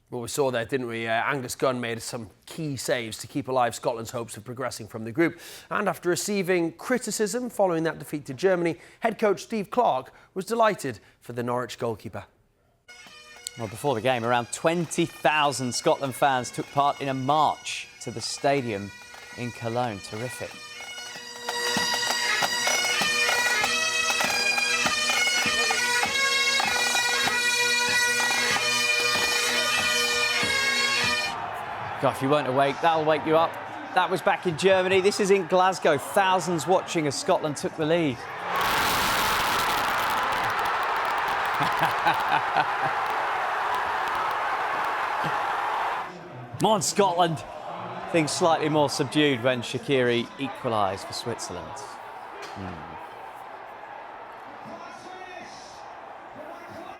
Well, we saw there, didn't we? Angus Gunn made some key saves to keep alive Scotland's hopes of progressing from the group. And after receiving criticism following that defeat to Germany, head coach Steve Clarke was delighted for the Norwich goalkeeper. Well, before the game, around 20,000 Scotland fans took part in a march to the stadium in Cologne. Terrific. God, if you weren't awake, that'll wake you up. That was back in Germany. This is in Glasgow. Thousands watching as Scotland took the lead. Come on, Scotland. Things slightly more subdued when Shaqiri equalised for Switzerland.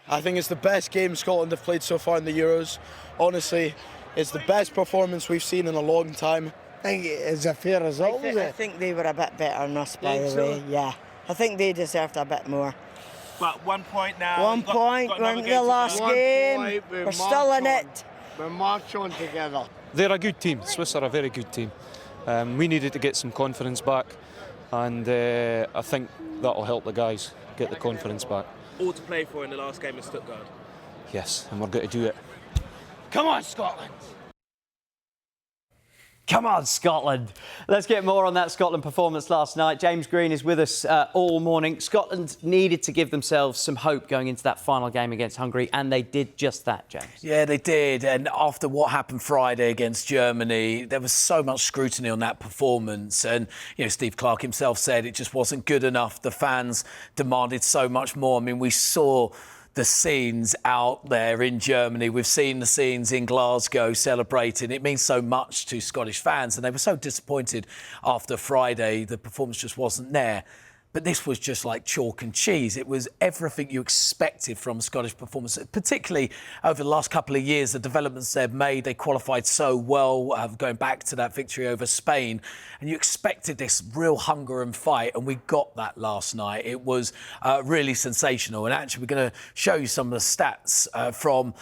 I think it's the best game Scotland have played so far in the Euros. Honestly, it's the best performance we've seen in a long time. I think it's a fair result, I think they were a bit better than us, by the way. Yeah, I think they deserved a bit more. But 1 point now. 1 point, we're in the last game. We're still in it. We march on together. They're a good team. Swiss are a very good team. We needed to get some confidence back, and I think that'll help the guys get the confidence back. All to play for in the last game in Stuttgart. Yes, and we're going to do it. Come on, Scotland! Come on, Scotland. Let's get more on that Scotland performance last night. James Green is with us all morning. Scotland needed to give themselves some hope going into that final game against Hungary, and they did just that, James. Yeah, they did. And after what happened Friday against Germany, there was so much scrutiny on that performance. And, Steve Clarke himself said it just wasn't good enough. The fans demanded so much more. I mean, we saw the scenes out there in Germany. We've seen the scenes in Glasgow celebrating. It means so much to Scottish fans, and they were so disappointed after Friday. The performance just wasn't there. But this was just like chalk and cheese. It was everything you expected from a Scottish performance, particularly over the last couple of years, the developments they've made. They qualified so well, going back to that victory over Spain. And you expected this real hunger and fight, and we got that last night. It was really sensational. And actually, we're going to show you some of the stats from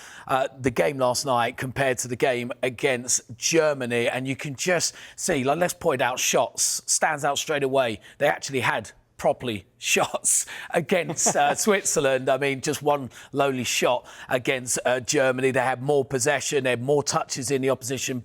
the game last night compared to the game against Germany. And you can just see, let's point out shots. Stands out straight away. They actually had properly shots against Switzerland. I mean, just one lowly shot against Germany. They had more possession, they had more touches in the opposition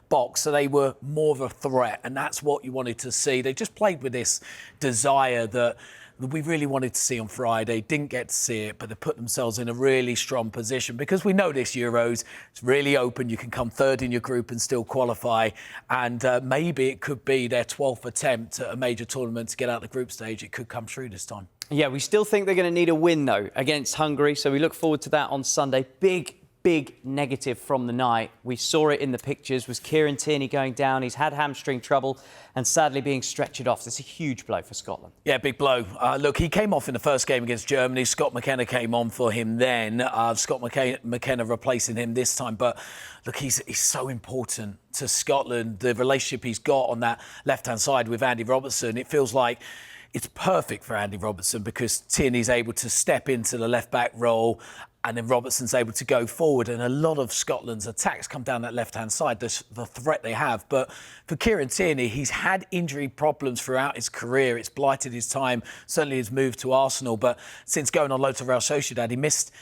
box, so they were more of a threat, and that's what you wanted to see. They just played with this desire that we really wanted to see on Friday. Didn't get to see it, but they put themselves in a really strong position because we know this Euros, it's really open. You can come third in your group and still qualify. And maybe it could be their 12th attempt at a major tournament to get out the group stage. It could come true this time. Yeah, we still think they're going to need a win, though, against Hungary. So we look forward to that on Sunday. Big negative from the night. We saw it in the pictures, was Kieran Tierney going down. He's had hamstring trouble and sadly being stretchered off. It's a huge blow for Scotland. Yeah, big blow. Look, he came off in the first game against Germany. Scott McKenna came on for him then. Scott McKenna replacing him this time. But look, he's so important to Scotland. The relationship he's got on that left-hand side with Andy Robertson, it feels like it's perfect for Andy Robertson because Tierney's able to step into the left-back role and then Robertson's able to go forward. And a lot of Scotland's attacks come down that left-hand side, the threat they have. But for Kieran Tierney, he's had injury problems throughout his career. It's blighted his time, certainly his move to Arsenal. But since going on loan to Real Sociedad, he missed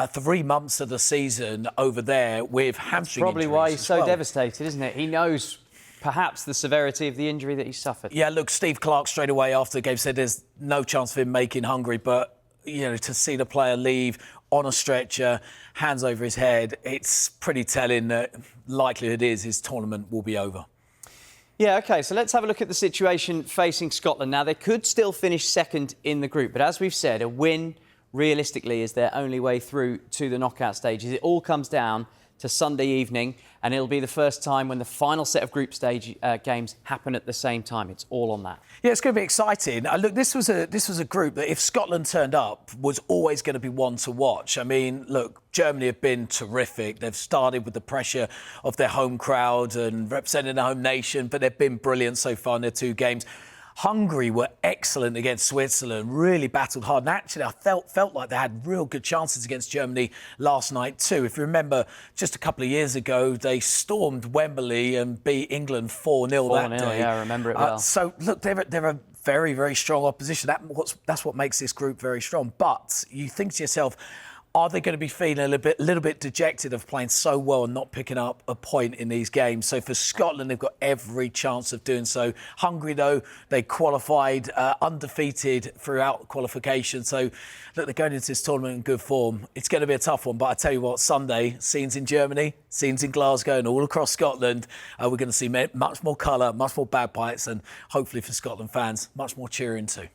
3 months of the season over there with hamstring injuries. Probably why he's so devastated, isn't it? He knows perhaps the severity of the injury that he suffered. Yeah, look, Steve Clarke straight away after the game said there's no chance of him making Hungary, but to see the player leave on a stretcher, hands over his head, it's pretty telling that likelihood is his tournament will be over. Yeah, OK, so let's have a look at the situation facing Scotland. Now, they could still finish second in the group, but as we've said, a win realistically is their only way through to the knockout stages. It all comes down to Sunday evening, and it'll be the first time when the final set of group stage games happen at the same time. It's all on that. Yeah, it's going to be exciting. Look, this was a group that, if Scotland turned up, was always going to be one to watch. I mean, look, Germany have been terrific. They've started with the pressure of their home crowd and representing their home nation, but they've been brilliant so far in their 2 games. Hungary were excellent against Switzerland, really battled hard. And actually, I felt like they had real good chances against Germany last night too. If you remember, just a couple of years ago, they stormed Wembley and beat England 4-0 that day. Yeah, I remember it well. So, look, they're a very, very strong opposition. That's what makes this group very strong. But you think to yourself, are they going to be feeling a little bit dejected of playing so well and not picking up a point in these games? So for Scotland, they've got every chance of doing so. Hungary, though, they qualified undefeated throughout qualification. So, look, they're going into this tournament in good form. It's going to be a tough one. But I tell you what, Sunday, scenes in Germany, scenes in Glasgow and all across Scotland, we're going to see much more colour, much more bagpipes, and hopefully for Scotland fans, much more cheering too.